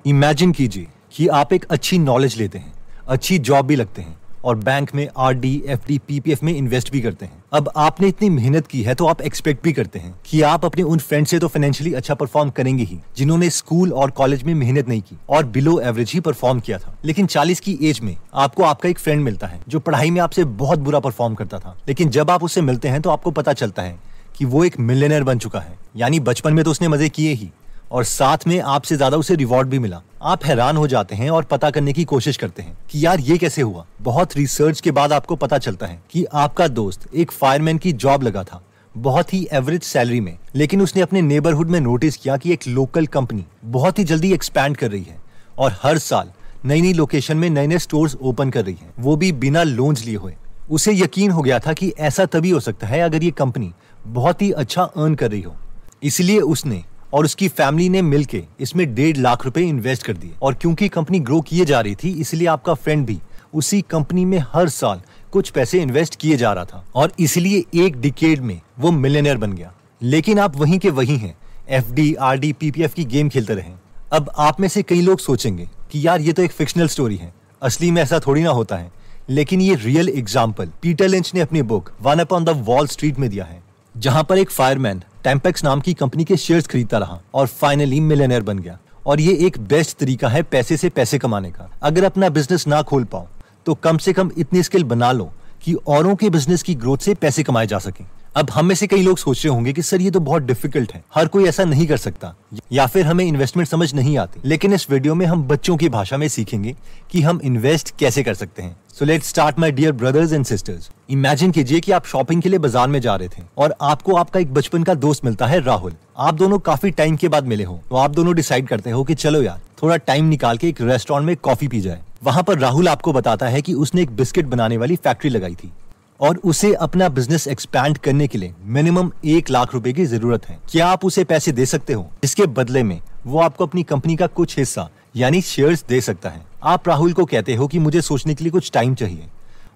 Imagine कीजिए कि आप एक अच्छी नॉलेज लेते हैं, अच्छी जॉब भी लगते हैं और बैंक में आरडी, एफडी, पीपीएफ में इन्वेस्ट भी करते हैं। अब आपने इतनी मेहनत की है तो आप एक्सपेक्ट भी करते हैं कि आप अपने उन फ्रेंड से तो फाइनेंशियली अच्छा परफॉर्म करेंगे ही जिन्होंने स्कूल और कॉलेज में मेहनत नहीं की और बिलो एवरेज ही परफॉर्म किया था। लेकिन 40 की एज में आपको आपका एक फ्रेंड मिलता है जो पढ़ाई में आपसे बहुत बुरा परफॉर्म करता था, लेकिन जब आप उससे मिलते हैं तो आपको पता चलता है कि वो एक मिलियनेयर बन चुका है। यानी बचपन में तो उसने मजे किए ही और साथ में आपसे ज्यादा उसे रिवॉर्ड भी मिला। आप हैरान हो जाते हैं और पता करने की कोशिश करते हैं कि यार ये कैसे हुआ। बहुत रिसर्च के बाद आपको पता चलता है कि आपका दोस्त एक फायरमैन की जॉब लगा था, बहुत ही एवरेज सैलरी में, लेकिन उसने अपने नेबरहुड में नोटिस किया कि एक लोकल कंपनी बहुत ही जल्दी एक्सपैंड कर रही है और हर साल नई नई लोकेशन में नए नए स्टोर्स ओपन कर रही है, वो भी बिना लोन्स लिए हुए। उसे यकीन हो गया था कि ऐसा तभी हो सकता है अगर ये कंपनी बहुत ही अच्छा अर्न कर रही हो। इसलिए उसने और उसकी फैमिली ने मिलके इसमें 1.5 लाख रुपए इन्वेस्ट कर दिए और क्योंकि कंपनी ग्रो किए जा रही थी इसलिए आपका फ्रेंड भी उसी कंपनी में हर साल कुछ पैसे इन्वेस्ट किए जा रहा था और इसलिए एक डिकेड में वो मिलियनेयर बन गया। लेकिन आप वहीं के वहीं हैं, एफडी, आरडी, पीपीएफ की गेम खेलते रहे। अब आप में से कई लोग सोचेंगे कि यार ये तो एक फिक्शनल स्टोरी है, असली में ऐसा थोड़ी ना होता है। लेकिन ये रियल एग्जाम्पल पीटर लिंच ने अपनी book one upon the wall street में दिया है, जहां पर एक फायरमैन टेम्पेक्स नाम की कंपनी के शेयर्स खरीदता रहा और फाइनली मिलियनेयर बन गया। और ये एक बेस्ट तरीका है पैसे से पैसे कमाने का। अगर अपना बिजनेस ना खोल पाओ तो कम से कम इतनी स्किल बना लो कि औरों के बिजनेस की ग्रोथ से पैसे कमाए जा सके। अब हम में से कई लोग सोच रहे होंगे कि सर ये तो बहुत डिफिकल्ट है, हर कोई ऐसा नहीं कर सकता, या फिर हमें इन्वेस्टमेंट समझ नहीं आती। लेकिन इस वीडियो में हम बच्चों की भाषा में सीखेंगे कि हम इन्वेस्ट कैसे कर सकते हैं। So let's start my dear brothers and sisters. Imagine कीजिए कि आप शॉपिंग के लिए बाजार में जा रहे थे और आपको आपका एक बचपन का दोस्त मिलता है राहुल। आप दोनों काफी टाइम के बाद मिले हो तो आप दोनों डिसाइड करते हो कि चलो यार थोड़ा टाइम निकाल के एक रेस्टोरेंट में कॉफी पी जाए। वहां पर राहुल आपको बताता है कि उसने एक बिस्किट बनाने वाली फैक्ट्री लगाई थी और उसे अपना बिजनेस एक्सपैंड करने के लिए मिनिमम 1 लाख रुपए की जरूरत है। क्या आप उसे पैसे दे सकते हो? इसके बदले में वो आपको अपनी कंपनी का कुछ हिस्सा यानी शेयर्स दे सकता है। आप राहुल को कहते हो कि मुझे सोचने के लिए कुछ टाइम चाहिए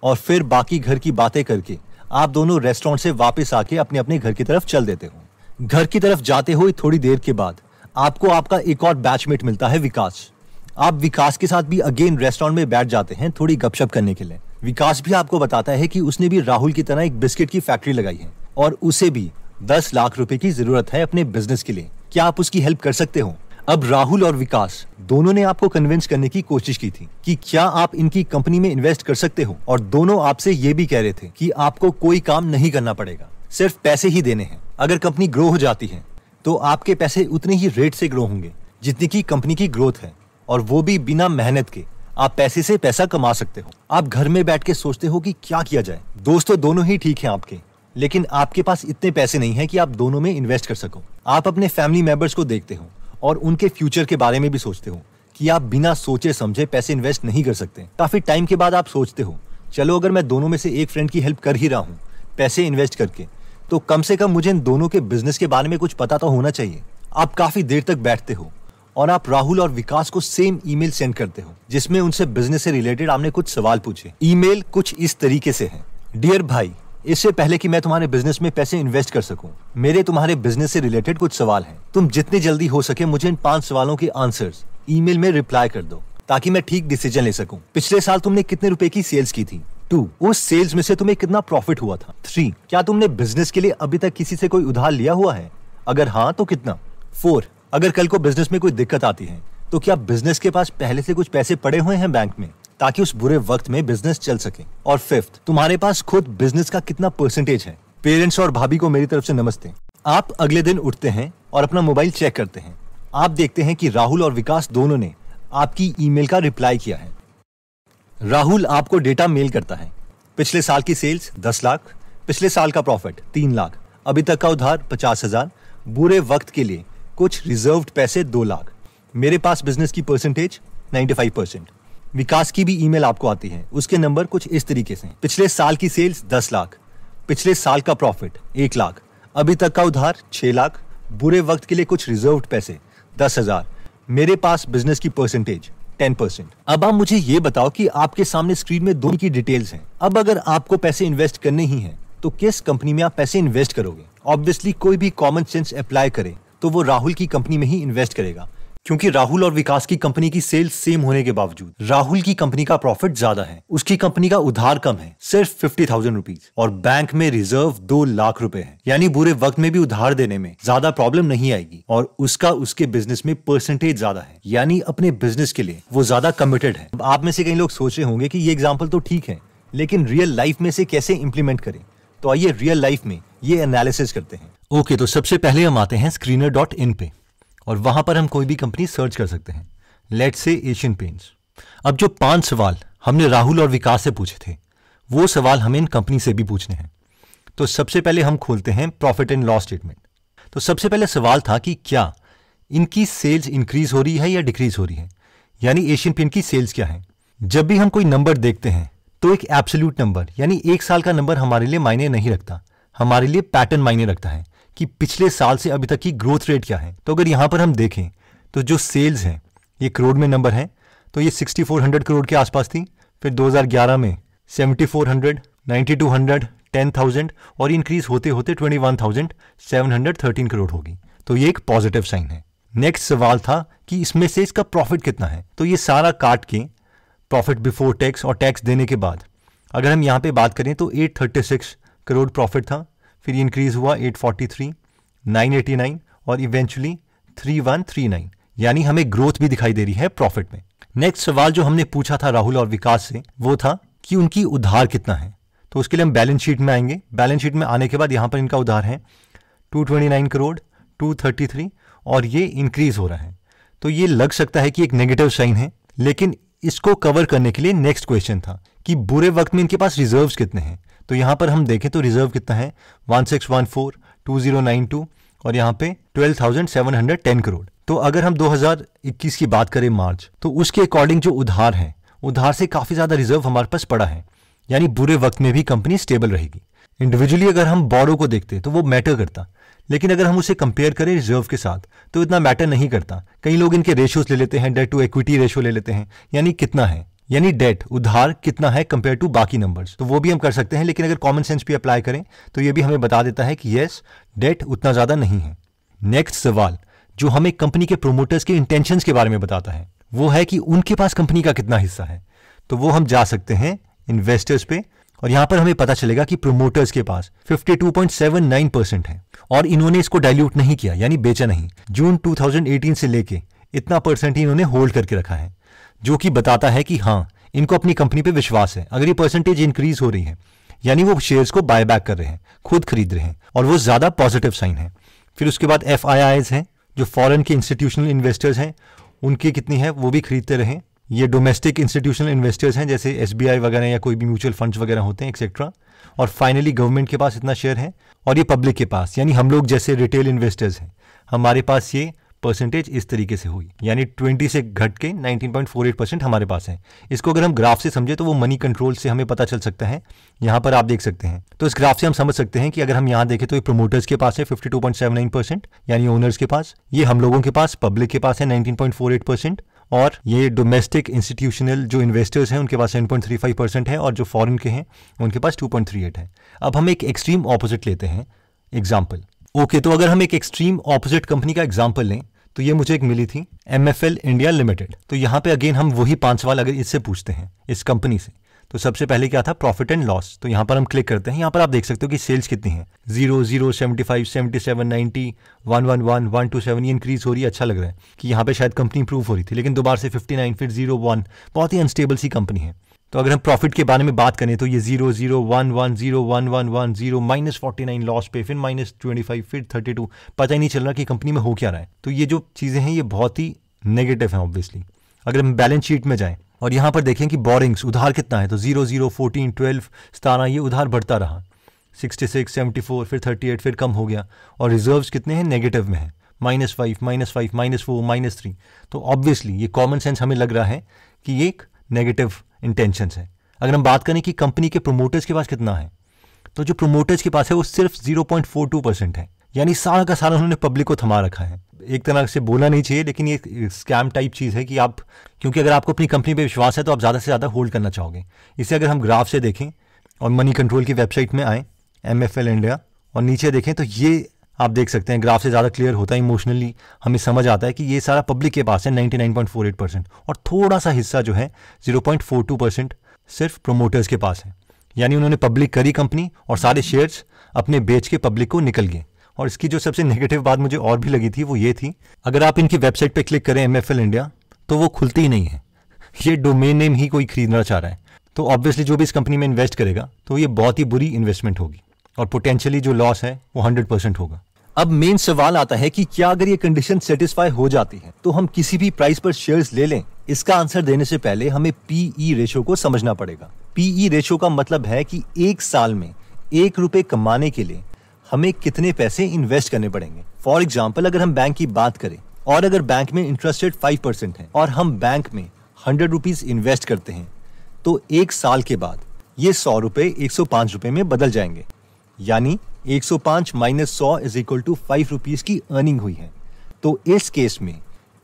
और फिर बाकी घर की बातें करके आप दोनों रेस्टोरेंट से वापस आके अपने अपने घर की तरफ चल देते हो। घर की तरफ जाते हुए थोड़ी देर के बाद आपको आपका एक और बैचमेट मिलता है, विकास। आप विकास के साथ भी अगेन रेस्टोरेंट में बैठ जाते हैं थोड़ी गपशप करने के लिए। विकास भी आपको बताता है कि उसने भी राहुल की तरह एक बिस्किट की फैक्ट्री लगाई है और उसे भी 10 लाख रुपए की जरूरत है अपने बिजनेस के लिए। क्या आप उसकी हेल्प कर सकते हो? अब राहुल और विकास दोनों ने आपको कन्विंस करने की कोशिश की थी कि क्या आप इनकी कंपनी में इन्वेस्ट कर सकते हो, और दोनों आपसे ये भी कह रहे थे कि आपको कोई काम नहीं करना पड़ेगा, सिर्फ पैसे ही देने हैं। अगर कंपनी ग्रो हो जाती है तो आपके पैसे उतने ही रेट से ग्रो होंगे जितनी की कंपनी की ग्रोथ है, और वो भी बिना मेहनत के। आप पैसे से पैसा कमा सकते हो। आप घर में बैठ के सोचते हो कि क्या किया जाए। दोस्तों दोनों ही ठीक हैं आपके, लेकिन आपके पास इतने पैसे नहीं है कि आप दोनों में इन्वेस्ट कर सको। आप अपने फैमिली मेंबर्स को देखते हो और उनके फ्यूचर के बारे में भी सोचते हो कि आप बिना सोचे समझे पैसे इन्वेस्ट नहीं कर सकते। काफी टाइम के बाद आप सोचते हो चलो अगर मैं दोनों में से एक फ्रेंड की हेल्प कर ही रहा हूँ पैसे इन्वेस्ट करके, तो कम से कम मुझे इन दोनों के बिजनेस के बारे में कुछ पता तो होना चाहिए। आप काफी देर तक बैठते हो और आप राहुल और विकास को सेम ईमेल सेंड करते हो जिसमें उनसे बिजनेस से रिलेटेड आपने कुछ सवाल पूछे। ईमेल कुछ इस तरीके से है, डियर भाई, इससे पहले कि मैं तुम्हारे बिजनेस में पैसे इन्वेस्ट कर सकूं, मेरे तुम्हारे बिजनेस से रिलेटेड कुछ सवाल हैं। तुम जितने जल्दी हो सके मुझे इन 5 सवालों के आंसर्स ईमेल में रिप्लाई कर दो ताकि मैं ठीक डिसीजन ले सकूं। पिछले साल तुमने कितने रुपए की सेल्स की थी? 2, उस सेल्स में से तुम्हें कितना प्रॉफिट हुआ था? 3, क्या तुमने बिजनेस के लिए अभी तक किसी से कोई उधार लिया हुआ है? अगर हाँ तो कितना? 4, अगर कल को बिजनेस में कोई दिक्कत आती है तो क्या बिजनेस के पास पहले से कुछ पैसे पड़े हुए हैं बैंक में ताकि उस बुरे वक्त में बिजनेस चल सके? और 5, तुम्हारे पास खुद बिजनेस का कितना परसेंटेज है? पेरेंट्स और भाभी को मेरी तरफ से नमस्ते। आप अगले दिन उठते हैं और अपना मोबाइल चेक करते हैं। आप देखते हैं कि राहुल और विकास दोनों ने आपकी ईमेल का रिप्लाई किया है। राहुल आपको डेटा मेल करता है। पिछले साल की सेल्स 10 लाख, पिछले साल का प्रॉफिट 3 लाख, अभी तक का उधार 50,000, बुरे वक्त के लिए कुछ रिजर्व्ड पैसे 2 लाख, मेरे पास बिजनेस की परसेंटेज 95%। विकास की भी ईमेल आपको आती है, उसके नंबर कुछ इस तरीके से, पिछले साल की सेल्स 10 लाख, पिछले साल का प्रॉफिट 1 लाख, अभी तक का उधार 6 लाख, बुरे वक्त के लिए कुछ रिजर्व्ड पैसे 10,000, मेरे पास बिजनेस की परसेंटेज 10%। अब आप मुझे ये बताओ कि आपके सामने स्क्रीन में दोनों की डिटेल्स हैं। अब अगर आपको पैसे इन्वेस्ट करने ही हैं तो किस कंपनी में आप पैसे इन्वेस्ट करोगे? ऑब्वियसली कोई भी कॉमन सेंस अप्लाई करे तो वो राहुल की कंपनी में ही इन्वेस्ट करेगा, क्योंकि राहुल और विकास की कंपनी की सेल्स सेम होने के बावजूद राहुल की कंपनी का प्रॉफिट ज्यादा है, उसकी कंपनी का उधार कम है, सिर्फ 50,000 रुपीज, और बैंक में रिजर्व 2 लाख रुपए है। यानी बुरे वक्त में भी उधार देने में ज्यादा प्रॉब्लम नहीं आएगी, और उसका उसके बिजनेस में परसेंटेज ज्यादा है, यानी अपने बिजनेस के लिए वो ज्यादा कमिटेड है। आप में से कई लोग सोच रहे होंगे कि ये एग्जाम्पल तो ठीक है, लेकिन रियल लाइफ में से कैसे इंप्लीमेंट करें। तो आइए रियल लाइफ में ये एनालिसिस करते हैं। ओके, तो सबसे पहले हम आते हैं screener.in पे, और वहां पर हम कोई भी कंपनी सर्च कर सकते हैं। Let's say Asian paints. अब जो 5 सवाल हमने राहुल और विकास से पूछे थे, वो सवाल हमें इन कंपनी से भी पूछने हैं। तो सबसे पहले हम खोलते हैं प्रॉफिट एंड लॉस स्टेटमेंट। तो सबसे पहले सवाल था कि क्या इनकी सेल्स इंक्रीज हो रही है या डिक्रीज हो रही है, यानी एशियन पेंट की सेल्स क्या है। जब भी हम कोई नंबर देखते हैं तो एक एब्सोल्यूट नंबर यानी एक साल का नंबर हमारे लिए मायने नहीं रखता, हमारे लिए पैटर्न मायने रखता है कि पिछले साल से अभी तक की ग्रोथ रेट क्या है। तो अगर यहां पर हम देखें तो जो सेल्स हैं ये करोड़ में नंबर है, तो ये 6400 करोड़ के आसपास थी, फिर 2011 में 7400, 9200, 10,000 और इंक्रीज होते होते 21,713 करोड़ होगी। तो ये एक पॉजिटिव साइन है। नेक्स्ट सवाल था कि इसमें से इसका प्रॉफिट कितना है। तो ये सारा काट के प्रॉफिट बिफोर टैक्स और टैक्स देने के बाद अगर हम यहाँ पे बात करें तो 836 करोड़ प्रॉफिट था, फिर इंक्रीज हुआ 843, 989 और इवेंचुअली 3139, यानी हमें ग्रोथ भी दिखाई दे रही है प्रॉफिट में। नेक्स्ट सवाल जो हमने पूछा था राहुल और विकास से वो था कि उनकी उधार कितना है। तो उसके लिए हम बैलेंस शीट में आएंगे। बैलेंस शीट में आने के बाद यहाँ पर इनका उधार है 229 करोड़, 233, और ये इंक्रीज हो रहा है। तो ये लग सकता है कि एक नेगेटिव साइन है, लेकिन इसको कवर करने के लिए नेक्स्ट क्वेश्चन था कि बुरे वक्त में इनके पास रिजर्व्स कितने हैं। तो यहां पर हम देखें तो रिजर्व कितना है 1614, 2092 और यहां पे 12,710 करोड़। तो अगर हम 2021 की बात करें मार्च, तो उसके अकॉर्डिंग जो उधार है, उधार से काफी ज्यादा रिजर्व हमारे पास पड़ा है, यानी बुरे वक्त में भी कंपनी स्टेबल रहेगी। इंडिविजुअली अगर हम बोरो को देखते तो वो मैटर करता, लेकिन अगर हम उसे कंपेयर करें रिजर्व के साथ तो इतना मैटर नहीं करता। कई लोग इनके रेशियोज ले लेते हैं, डेट टू इक्विटी रेशियो ले लेते हैं, यानी कितना है, यानी डेट उधार कितना है कंपेयर टू बाकी नंबर्स। तो वो भी हम कर सकते हैं, लेकिन अगर कॉमन सेंस भी अप्लाई करें तो ये भी हमें बता देता है कि यस डेट उतना ज्यादा नहीं है। नेक्स्ट सवाल जो हमें कंपनी के प्रोमोटर्स के इंटेंशंस के बारे में बताता है वो है कि उनके पास कंपनी का कितना हिस्सा है। तो वो हम जा सकते हैं इन्वेस्टर्स पे, और यहां पर हमें पता चलेगा कि प्रोमोटर्स के पास 52.79% है, और इन्होंने इसको डाइल्यूट नहीं किया, यानी बेचा नहीं। जून 2018 से लेके इतना परसेंट ही इन्होंने होल्ड करके रखा है, जो कि बताता है कि हाँ इनको अपनी कंपनी पे विश्वास है। अगर ये परसेंटेज इंक्रीज हो रही है यानी वो शेयर्स को बाय बैक कर रहे हैं, खुद खरीद रहे हैं, और वो ज्यादा पॉजिटिव साइन है। फिर उसके बाद FIIs हैं, जो फॉरेन के इंस्टीट्यूशनल इन्वेस्टर्स हैं, उनकी कितनी है वो भी खरीदते रहे। ये डोमेस्टिक इंस्टीट्यूशनल इन्वेस्टर्स हैं जैसे SBI वगैरह या कोई भी म्यूचुअल फंड्स वगैरह होते हैं एक्सेट्रा। और फाइनली गवर्नमेंट के पास इतना शेयर है, और ये पब्लिक के पास यानी हम लोग जैसे रिटेल इन्वेस्टर्स हैं, हमारे पास ये परसेंटेज इस तरीके से हुई, यानी 20 से घट के 19.48% हमारे पास है। इसको अगर हम ग्राफ से समझे तो वो मनी कंट्रोल से हमें पता चल सकता है। यहाँ पर आप देख सकते हैं, तो इस ग्राफ से हम समझ सकते हैं कि अगर हम यहाँ देखें तो ये प्रोमोटर्स के पास है 52.79%, यानी ओनर्स के पास, ये हम लोगों के पास पब्लिक के पास है 19.48%, और ये डोमेस्टिक इंस्टीट्यूशनल जो इन्वेस्टर्स हैं उनके पास 7.35% है, और जो फॉरेन के हैं उनके पास 2.38 है। अब हम एक एक्सट्रीम ऑपोजिट लेते हैं एग्जाम्पल। ओके, तो अगर हम एक एक्सट्रीम ऑपोजिट कंपनी का एग्जाम्पल लें तो ये मुझे एक मिली थी MFL इंडिया लिमिटेड। तो यहाँ पे अगेन हम वही 5 सवाल अगर इससे पूछते हैं इस कंपनी से, तो सबसे पहले क्या था प्रॉफिट एंड लॉस। तो यहाँ पर हम क्लिक करते हैं, यहाँ पर आप देख सकते हो कि सेल्स कितनी है 0, 0, 75, 77, 90, 111, 127, ये इंक्रीज हो रही है। अच्छा लग रहा है कि यहाँ पे शायद कंपनी इंप्रूव हो रही थी, लेकिन दोबारा से 59, फिर 0, 1, बहुत ही अनस्टेबल सी कंपनी है। तो अगर हम प्रॉफिट के बारे में बात करें तो ये 0, 0, 1, 1, 0, 1, 1, 1, 0, -49 लॉस पे, फिर -25, फिर 32, पता ही नहीं चल रहा कि कंपनी में हो क्या रहा है। तो ये जो चीज़ें हैं ये बहुत ही नेगेटिव हैं ऑब्वियसली। अगर हम बैलेंस शीट में जाएं और यहाँ पर देखें कि बोरिंग्स उधार कितना है, तो 0, 0, 14, 12, 17 ये उधार बढ़ता रहा, 66, 74, फिर 38, फिर कम हो गया, और रिजर्व्स कितने हैं नेगेटिव में है -5, -5, -4, -3। तो ऑब्वियसली ये कॉमन सेंस हमें लग रहा है कि ये एक नेगेटिव इंटेंशंस है। अगर हम बात करें कि कंपनी के प्रोमोटर्स के पास कितना है, तो जो प्रोमोटर्स के पास है वो सिर्फ 0.42% है, यानी सारा का सारा उन्होंने पब्लिक को थमा रखा है। एक तरह से बोलना नहीं चाहिए, लेकिन ये स्कैम टाइप चीज़ है कि आप, क्योंकि अगर आपको अपनी कंपनी पे विश्वास है तो आप ज़्यादा से ज़्यादा होल्ड करना चाहोगे। इसे अगर हम ग्राफ से देखें और मनी कंट्रोल की वेबसाइट में आएँ MFL इंडिया और नीचे देखें तो ये आप देख सकते हैं ग्राफ से ज़्यादा क्लियर होता है, इमोशनली हमें समझ आता है कि ये सारा पब्लिक के पास है 99.48% और थोड़ा सा हिस्सा जो है 0.42% सिर्फ प्रोमोटर्स के पास है। यानी उन्होंने पब्लिक करी कंपनी और सारे शेयर्स अपने बेच के पब्लिक को निकल गए। और इसकी जो सबसे नेगेटिव बात मुझे और भी लगी थी वो ये थी, अगर आप इनकी वेबसाइट पे क्लिक करें MFL इंडिया तो वो खुलती ही नहीं है। ये डोमेन नेम ही कोई खरीदना चाह रहा है, तो ऑब्वियसली जो भी इस कंपनी में इन्वेस्ट करेगा तो ये बहुत ही बुरी इन्वेस्टमेंट होगी और पोटेंशियली जो लॉस है वो 100% होगा। अब मेन सवाल आता है कि क्या अगर ये कंडीशन सेटिस्फाई हो जाती है तो हम किसी भी प्राइस पर शेयर्स ले लें? इसका आंसर देने से पहले हमें PE रेशो को समझना पड़ेगा। PE रेशो का मतलब है कि एक साल में ₹1 कमाने के लिए हमें कितने पैसे इन्वेस्ट करने पड़ेंगे। फॉर एग्जाम्पल, अगर हम बैंक की बात करें और अगर बैंक में इंटरेस्ट रेट 5% है और हम बैंक में ₹100 इन्वेस्ट करते हैं तो एक साल के बाद ये ₹100 ₹105 में बदल जाएंगे। यानी 105 माइनस 100 इज इक्वल टू ₹5 की अर्निंग हुई है। तो इस केस में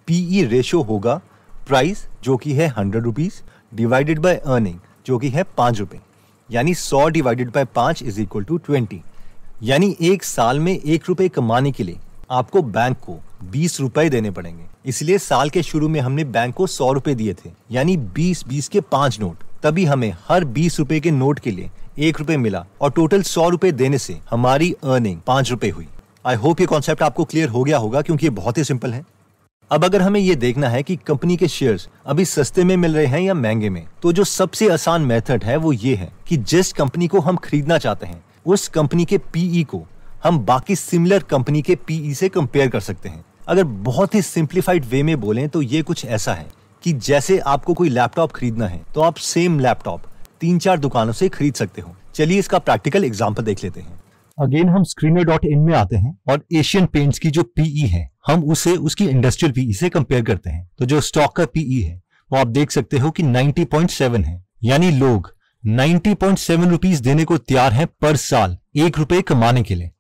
PE रेशो होगा प्राइस जो कि है ₹100 डिवाइडेड बाय अर्निंग जो कि है ₹5, यानी 100 divided by 5 is equal to 20। यानी एक साल में ₹1 कमाने के लिए आपको बैंक को ₹20 देने पड़ेंगे। इसलिए साल के शुरू में हमने बैंक को ₹100 दिए थे, यानी 20 के 5 नोट। तभी हमें हर ₹20 के नोट के लिए ₹1 मिला और टोटल ₹100 देने से हमारी अर्निंग ₹5 हुई। आई होप ये कॉन्सेप्ट आपको क्लियर हो गया होगा क्योंकि ये बहुत ही सिंपल है। अब अगर हमें ये देखना है कि कंपनी के शेयर्स अभी सस्ते में मिल रहे हैं या महंगे में, तो जो सबसे आसान मेथड है वो ये है कि जिस कंपनी को हम खरीदना चाहते हैं उस कंपनी के PE को हम बाकी सिमिलर कंपनी के PE से कंपेयर कर सकते हैं। अगर बहुत ही सिंप्लीफाइड वे में बोलें तो ये कुछ ऐसा है कि जैसे आपको कोई लैपटॉप खरीदना है तो आप सेम लैपटॉप 3-4 दुकानों से खरीद सकते हो। चलिए इसका प्रैक्टिकल एग्जांपल देख लेते हैं। अगेन हम screener.in में आते हैं और एशियन पेंट्स की जो PE है हम उसे उसकी इंडस्ट्रियल PE से कंपेयर करते हैं। तो जो स्टॉक का PE है वो आप देख सकते हो कि 90.7 है, यानी लोग 90.7 रुपीज देने को तैयार हैं पर साल ₹1 कमाने के लिए।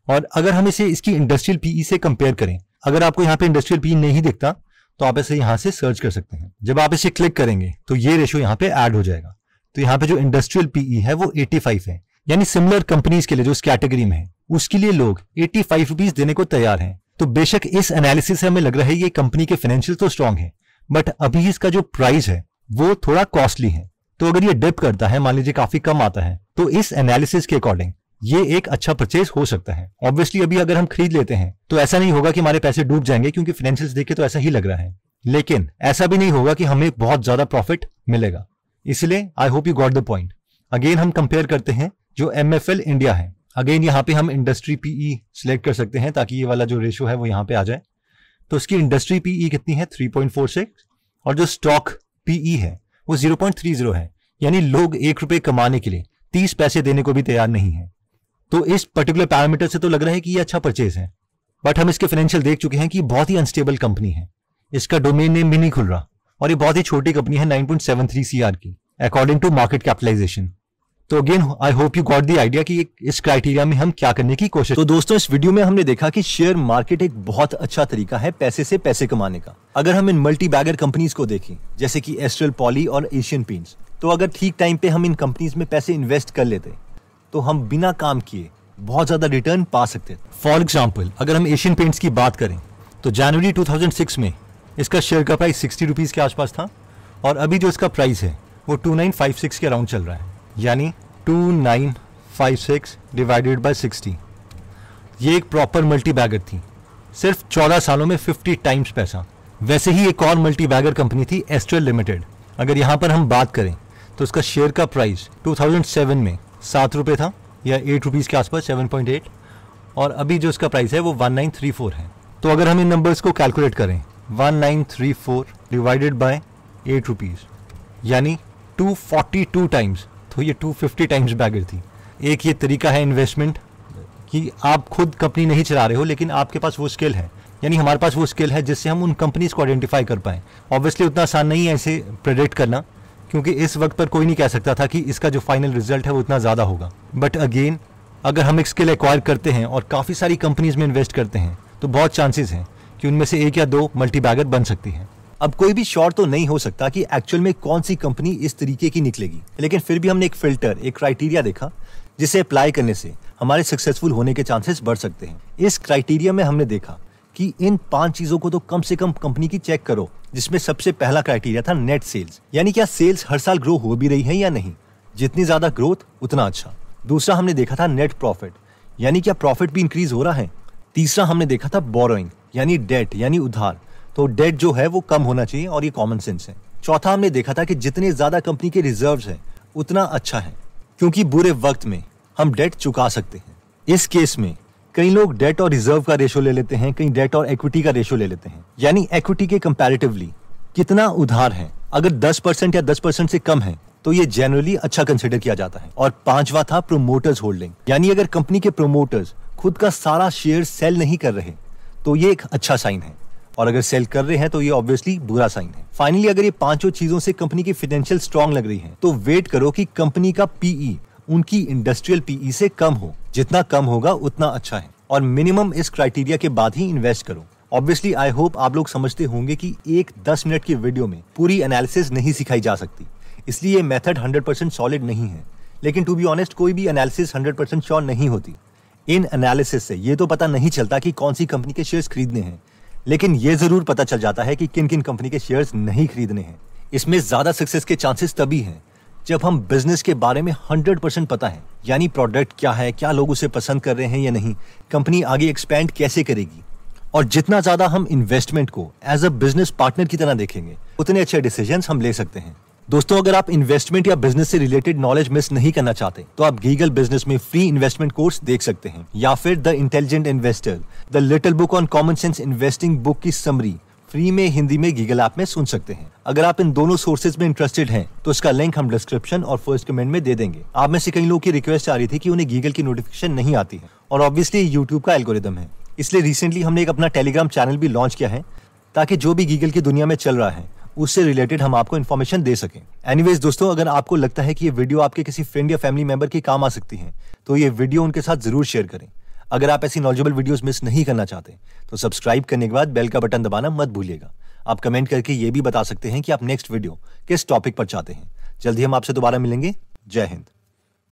और अगर हम इसे इसकी इंडस्ट्रियल PE से कंपेयर करें, अगर आपको यहाँ पे इंडस्ट्रियल PE नहीं दिखता तो आप इसे यहाँ से सर्च कर सकते हैं। जब आप इसे क्लिक करेंगे तो ये रेशो यहाँ पे ऐड हो जाएगा। तो यहाँ पे जो इंडस्ट्रियल PE है वो 85 है, यानी सिमिलर कंपनीज के लिए जो इस कैटेगरी में है उसके लिए लोग ₹85 देने को तैयार हैं। तो बेशक इस एनालिसिस से हमें लग रहा है ये कंपनी के फाइनेंशियल तो स्ट्रांग है, बट अभी इसका जो प्राइस है वो थोड़ा कॉस्टली है। तो अगर ये डिप करता है, मान लीजिए काफी कम आता है, तो इस एनालिसिस के अकॉर्डिंग ये एक अच्छा परचेज हो सकता है। ऑब्वियसली अभी अगर हम खरीद लेते हैं तो ऐसा नहीं होगा कि हमारे पैसे डूब जाएंगे, क्योंकि फाइनेंशियल्स देख के तो ऐसा ही लग रहा है, लेकिन ऐसा भी नहीं होगा कि हमें बहुत ज्यादा प्रॉफिट मिलेगा। इसलिए I hope you got the point. Again हम कंपेयर करते हैं जो MFL इंडिया है। अगेन यहाँ पे हम इंडस्ट्री PE सिलेक्ट कर सकते हैं ताकि ये वाला जो रेशो है वो यहाँ पे आ जाए। तो इसकी इंडस्ट्री PE कितनी है? 3.46 और जो स्टॉक PE है वो 0.30 है, यानी लोग ₹1 कमाने के लिए 30 पैसे देने को भी तैयार नहीं है। तो इस पर्टिकुलर पैरामीटर से तो लग रहा है कि ये अच्छा परचेज है, बट हम इसके फाइनेंशियल देख चुके हैं कि बहुत ही अनस्टेबल कंपनी है। इसका डोमेन नेम भी नहीं खुल रहा और ये बहुत ही छोटी कंपनी है 9.73 CR की अकॉर्डिंग टू मार्केट कैपिटलाइजेशन। तो again I hope you got the idea कि इस क्राइटेरिया में हम क्या करने की कोशिश। तो दोस्तों इस वीडियो में हमने देखा कि शेयर मार्केट एक बहुत अच्छा तरीका है पैसे से पैसे कमाने का। अगर हम इन मल्टी बैगर कंपनीज को देखें जैसे कि एस्ट्रल पॉली और एशियन पेंट्स, तो अगर ठीक टाइम पे हम इन कंपनीज में पैसे इन्वेस्ट कर लेते तो हम बिना काम किए बहुत ज्यादा रिटर्न पा सकते थे। फॉर एग्जाम्पल अगर हम एशियन पेंट्स की बात करें तो जनवरी 2006 में इसका शेयर का प्राइस ₹60 के आसपास था और अभी जो इसका प्राइस है वो 2956 के अराउंड चल रहा है, यानी 2956 डिवाइडेड बाय 60। ये एक प्रॉपर मल्टी बैगर थी, सिर्फ 14 सालों में 50 टाइम्स पैसा। वैसे ही एक और मल्टी बैगर कंपनी थी एस्ट्रल लिमिटेड। अगर यहाँ पर हम बात करें तो इसका शेयर का प्राइस 2007 में ₹7 था या ₹8 के आसपास, 7.8, और अभी जो इसका प्राइस है वो 1934 है। तो अगर हम इन नंबर्स को कैलकुलेट करें 1934 डिवाइडेड बाय ₹8, यानी 242 टाइम्स, तो ये 250 टाइम्स बैगर थी। एक ये तरीका है इन्वेस्टमेंट कि आप खुद कंपनी नहीं चला रहे हो लेकिन आपके पास वो स्किल है, यानी हमारे पास वो स्किल है जिससे हम उन कंपनीज को आइडेंटिफाई कर पाएं। ऑब्वियसली उतना आसान नहीं है इसे प्रेडिक्ट करना, क्योंकि इस वक्त पर कोई नहीं कह सकता था कि इसका जो फाइनल रिजल्ट है वो इतना ज़्यादा होगा। बट अगेन अगर हम एक स्किल एक्वायर करते हैं और काफ़ी सारी कंपनीज में इन्वेस्ट करते हैं तो बहुत चांसेस हैं कि उनमें से 1 या 2 मल्टी बैगर बन सकती है। अब कोई भी श्योर तो नहीं हो सकता कि एक्चुअल में कौन सी कंपनी इस तरीके की निकलेगी, लेकिन फिर भी हमने एक फिल्टर, एक क्राइटेरिया देखा जिसे अप्लाई करने से हमारे सक्सेसफुल होने के चांसेस बढ़ सकते हैं। इस क्राइटेरिया में हमने देखा कि इन 5 चीजों को तो कम से कम कंपनी की चेक करो, जिसमें सबसे पहला क्राइटेरिया था नेट सेल्स, यानी क्या सेल्स हर साल ग्रो हो भी रही है या नहीं। जितनी ज्यादा ग्रोथ उतना अच्छा। दूसरा हमने देखा था नेट प्रॉफिट, यानी क्या प्रॉफिट भी इंक्रीज हो रहा है। तीसरा हमने देखा था बोरोइंग, यानी डेट यानी उधार, तो डेट जो है वो कम होना चाहिए और ये कॉमन सेंस है। चौथा हमने देखा था कि जितने ज्यादा कंपनी के रिजर्व्स हैं उतना अच्छा है, क्योंकि बुरे वक्त में हम डेट चुका सकते हैं। इस केस में कई लोग डेट और रिजर्व का रेशो ले लेते हैं, कई डेट और इक्विटी का रेशो ले लेते हैं, यानी इक्विटी के कंपैरेटिवली कितना उधार है। अगर 10% या 10% से कम है तो ये जनरली अच्छा कंसिडर किया जाता है। और पांचवा था प्रोमोटर्स होल्डिंग, यानी अगर कंपनी के प्रोमोटर्स खुद का सारा शेयर सेल नहीं कर रहे तो ये एक अच्छा साइन है, और अगर सेल कर रहे हैं तो ये ऑब्वियसली बुरा साइन है। फाइनली अगर ये पांचों चीजों से कंपनी की फाइनेंशियल स्ट्रांग लग रही है तो वेट करो कि कंपनी का पीई उनकी इंडस्ट्रियल पीई से कम हो। जितना कम होगा उतना अच्छा है, और मिनिमम इस क्राइटेरिया के बाद ही इन्वेस्ट करो। ऑब्वियसली आई होप आप लोग समझते होंगे कि एक 10 मिनट की वीडियो में पूरी एनालिसिस नहीं सिखाई जा सकती, इसलिए ये मेथड 100% सॉलिड नहीं है। लेकिन टू बी ऑनेस्ट कोई भी एनालिसिस 100% श्योर नहीं होती। इन एनालिसिस से ये तो पता नहीं चलता कि कौन सी कंपनी के शेयर्स खरीदने हैं, लेकिन ये जरूर पता चल जाता है कि किन किन कंपनी के शेयर्स नहीं खरीदने हैं। इसमें ज्यादा सक्सेस के चांसेस तभी हैं जब हम बिजनेस के बारे में 100% पता है, यानी प्रोडक्ट क्या है, क्या लोग उसे पसंद कर रहे हैं या नहीं, कंपनी आगे एक्सपैंड कैसे करेगी। और जितना ज्यादा हम इन्वेस्टमेंट को एज अ बिजनेस पार्टनर की तरह देखेंगे उतने अच्छे डिसीजंस हम ले सकते हैं। दोस्तों, अगर आप इन्वेस्टमेंट या बिजनेस से रिलेटेड नॉलेज मिस नहीं करना चाहते तो आप गीगल बिजनेस में फ्री इन्वेस्टमेंट कोर्स देख सकते हैं, या फिर the intelligent investor, the little book on common sense investing book की समरी फ्री में हिंदी में गीगल ऐप में सुन सकते हैं। अगर आप इन दोनों सोर्सेज में इंटरेस्टेड हैं तो इसका लिंक हम डिस्क्रिप्शन और फर्स्ट कमेंट में दे देंगे। आप में से कई लोगों की रिक्वेस्ट आ रही थी कि उन्हें गीगल की नोटिफिकेशन नहीं आती है, और ऑब्वियसली यूट्यूब का एल्गोरिदम है, इसलिए रिसेंटली हमने एक अपना टेलीग्राम चैनल भी लॉन्च किया है, ताकि जो भी गीगल की दुनिया में चल रहा है उससे रिलेटेड हम आपको इन्फॉर्मेशन दे सकें। एनीवेज दोस्तों, अगर आपको लगता है कि ये वीडियो आपके किसी फ्रेंड या फैमिली मेंबर के काम आ सकती है तो ये वीडियो उनके साथ जरूर शेयर करें। अगर आप ऐसी नॉलेजेबल वीडियोस मिस नहीं करना चाहते तो सब्सक्राइब करने के बाद बेल का बटन दबाना मत भूलिएगा। आप कमेंट करके ये भी बता सकते हैं कि आप नेक्स्ट वीडियो किस टॉपिक पर चाहते हैं। जल्दी हम आपसे दोबारा मिलेंगे। जय हिंद।